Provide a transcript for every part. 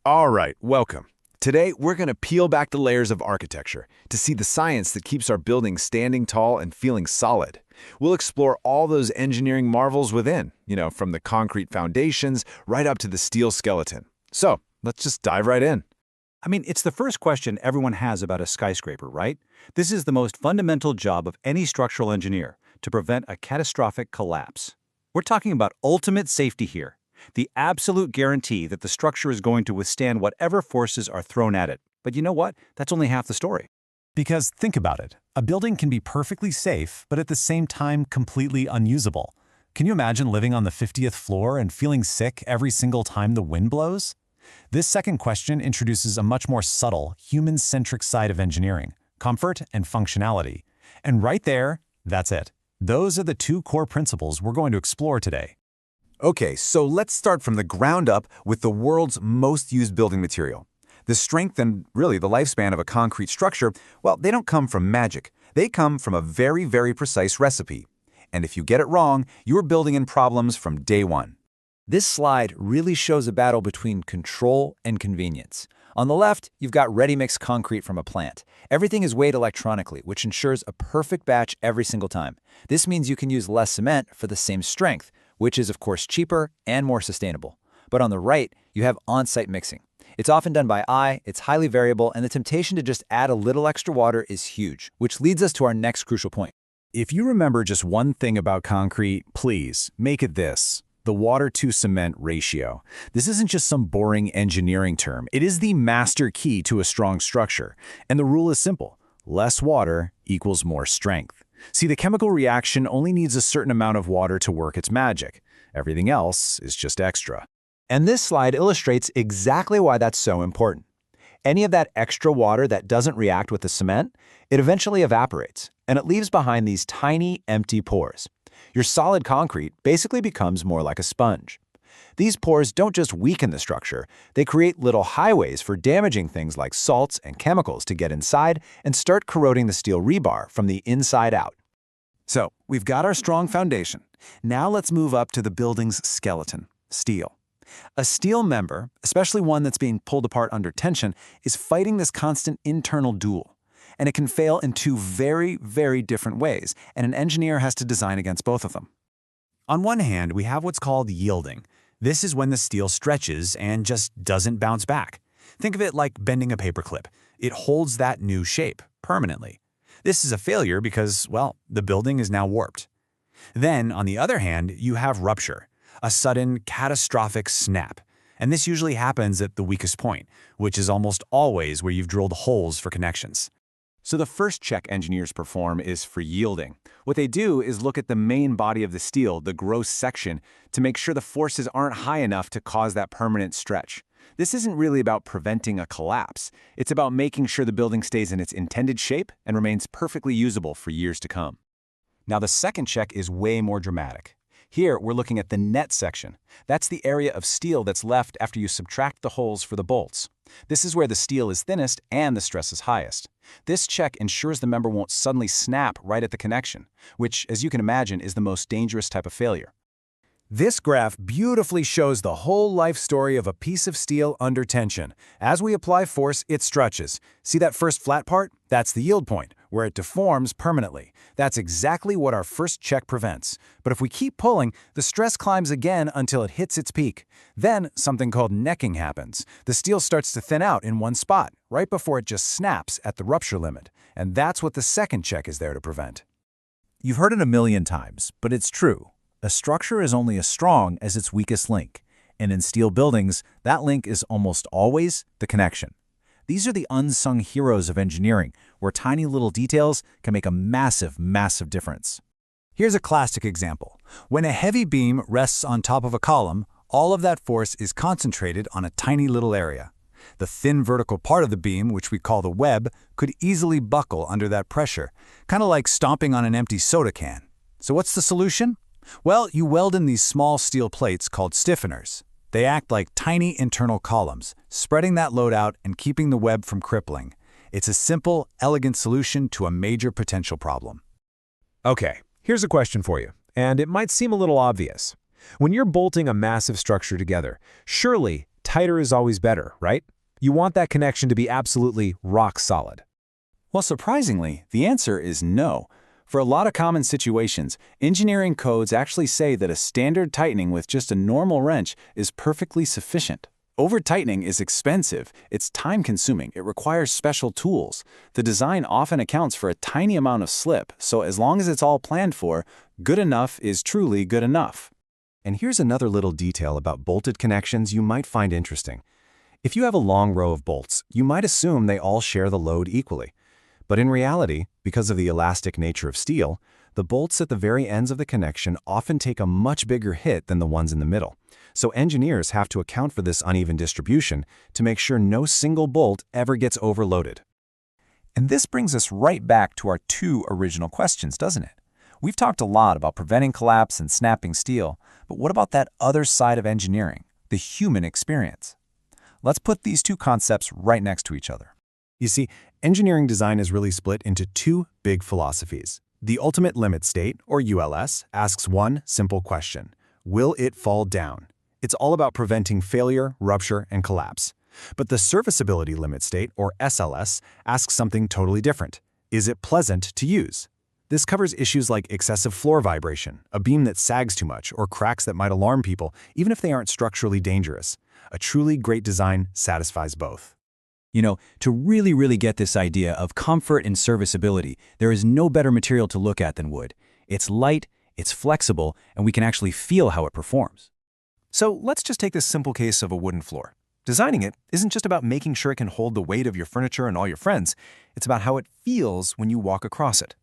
All right, welcome. Today, we're going to peel back the layers of architecture to see the science that keeps our buildings standing tall and feeling solid. We'll explore all those engineering marvels within, from the concrete foundations right up to the steel skeleton. So, let's just dive right in. It's the first question everyone has about a skyscraper, right? This is the most fundamental job of any structural engineer, to prevent a catastrophic collapse. We're talking about ultimate safety here, the absolute guarantee that the structure is going to withstand whatever forces are thrown at it. But you know what? That's only half the story. Because think about it, a building can be perfectly safe, but at the same time completely unusable. Can you imagine living on the 50th floor and feeling sick every single time the wind blows? This second question introduces a much more subtle, human-centric side of engineering, comfort and functionality. And right there, that's it. Those are the two core principles we're going to explore today. Okay, so let's start from the ground up with the world's most used building material. The strength and really the lifespan of a concrete structure, well, they don't come from magic. They come from a very, very precise recipe. And if you get it wrong, you're building in problems from day one. This slide really shows a battle between control and convenience. On the left, you've got ready-mix concrete from a plant. Everything is weighed electronically, which ensures a perfect batch every single time. This means you can use less cement for the same strength, which is of course cheaper and more sustainable. But on the right, you have on-site mixing. It's often done by eye, it's highly variable, and the temptation to just add a little extra water is huge, which leads us to our next crucial point. If you remember just one thing about concrete, please make it this: the water-to-cement ratio. This isn't just some boring engineering term. It is the master key to a strong structure. And the rule is simple: less water equals more strength. See, the chemical reaction only needs a certain amount of water to work its magic. Everything else is just extra. And this slide illustrates exactly why that's so important. Any of that extra water that doesn't react with the cement, it eventually evaporates, and it leaves behind these tiny, empty pores. Your solid concrete basically becomes more like a sponge. These pores don't just weaken the structure, they create little highways for damaging things like salts and chemicals to get inside and start corroding the steel rebar from the inside out. So, we've got our strong foundation. Now let's move up to the building's skeleton: steel. A steel member, especially one that's being pulled apart under tension, is fighting this constant internal duel. And it can fail in two very, very different ways, and an engineer has to design against both of them. On one hand, we have what's called yielding. This is when the steel stretches and just doesn't bounce back. Think of it like bending a paperclip. It holds that new shape permanently. This is a failure because, well, the building is now warped. Then, on the other hand, you have rupture, a sudden, catastrophic snap. And this usually happens at the weakest point, which is almost always where you've drilled holes for connections. So the first check engineers perform is for yielding. What they do is look at the main body of the steel, the gross section, to make sure the forces aren't high enough to cause that permanent stretch. This isn't really about preventing a collapse. It's about making sure the building stays in its intended shape and remains perfectly usable for years to come. Now the second check is way more dramatic. Here, we're looking at the net section. That's the area of steel that's left after you subtract the holes for the bolts. This is where the steel is thinnest and the stress is highest. This check ensures the member won't suddenly snap right at the connection, which, as you can imagine, is the most dangerous type of failure. This graph beautifully shows the whole life story of a piece of steel under tension. As we apply force, it stretches. See that first flat part? That's the yield point, where it deforms permanently. That's exactly what our first check prevents. But if we keep pulling, the stress climbs again until it hits its peak. Then something called necking happens. The steel starts to thin out in one spot, right before it just snaps at the rupture limit. And that's what the second check is there to prevent. You've heard it a million times, but it's true. A structure is only as strong as its weakest link, and in steel buildings, that link is almost always the connection. These are the unsung heroes of engineering, where tiny little details can make a massive, massive difference. Here's a classic example. When a heavy beam rests on top of a column, all of that force is concentrated on a tiny little area. The thin vertical part of the beam, which we call the web, could easily buckle under that pressure, kind of like stomping on an empty soda can. So what's the solution? Well, you weld in these small steel plates called stiffeners. They act like tiny internal columns, spreading that load out and keeping the web from crippling. It's a simple, elegant solution to a major potential problem. Okay, here's a question for you, and it might seem a little obvious. When you're bolting a massive structure together, surely tighter is always better, right? You want that connection to be absolutely rock solid. Well, surprisingly, the answer is no. For a lot of common situations, engineering codes actually say that a standard tightening with just a normal wrench is perfectly sufficient. Over-tightening is expensive, it's time-consuming, it requires special tools. The design often accounts for a tiny amount of slip, so as long as it's all planned for, good enough is truly good enough. And here's another little detail about bolted connections you might find interesting. If you have a long row of bolts, you might assume they all share the load equally. But in reality, because of the elastic nature of steel, the bolts at the very ends of the connection often take a much bigger hit than the ones in the middle. So engineers have to account for this uneven distribution to make sure no single bolt ever gets overloaded. And this brings us right back to our two original questions, doesn't it? We've talked a lot about preventing collapse and snapping steel, but what about that other side of engineering, the human experience? Let's put these two concepts right next to each other. You see, engineering design is really split into two big philosophies. The ultimate limit state, or ULS, asks one simple question: will it fall down? It's all about preventing failure, rupture, and collapse. But the serviceability limit state, or SLS, asks something totally different. Is it pleasant to use? This covers issues like excessive floor vibration, a beam that sags too much, or cracks that might alarm people, even if they aren't structurally dangerous. A truly great design satisfies both. You know, to really get this idea of comfort and serviceability, there is no better material to look at than wood. It's light, it's flexible, and we can actually feel how it performs. So let's just take this simple case of a wooden floor. Designing it isn't just about making sure it can hold the weight of your furniture and all your friends. It's about how it feels when you walk across it.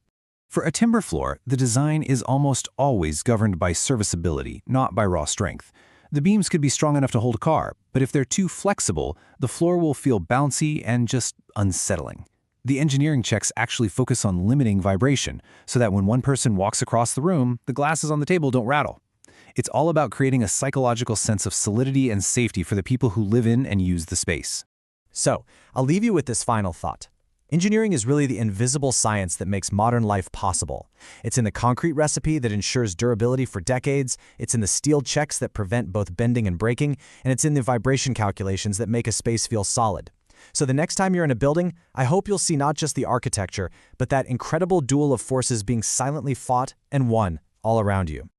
For a timber floor, the design is almost always governed by serviceability, not by raw strength. The beams could be strong enough to hold a car, but if they're too flexible, the floor will feel bouncy and just unsettling. The engineering checks actually focus on limiting vibration, so that when one person walks across the room, the glasses on the table don't rattle. It's all about creating a psychological sense of solidity and safety for the people who live in and use the space. So, I'll leave you with this final thought. Engineering is really the invisible science that makes modern life possible. It's in the concrete recipe that ensures durability for decades, it's in the steel checks that prevent both bending and breaking, and it's in the vibration calculations that make a space feel solid. So the next time you're in a building, I hope you'll see not just the architecture, but that incredible duel of forces being silently fought and won all around you.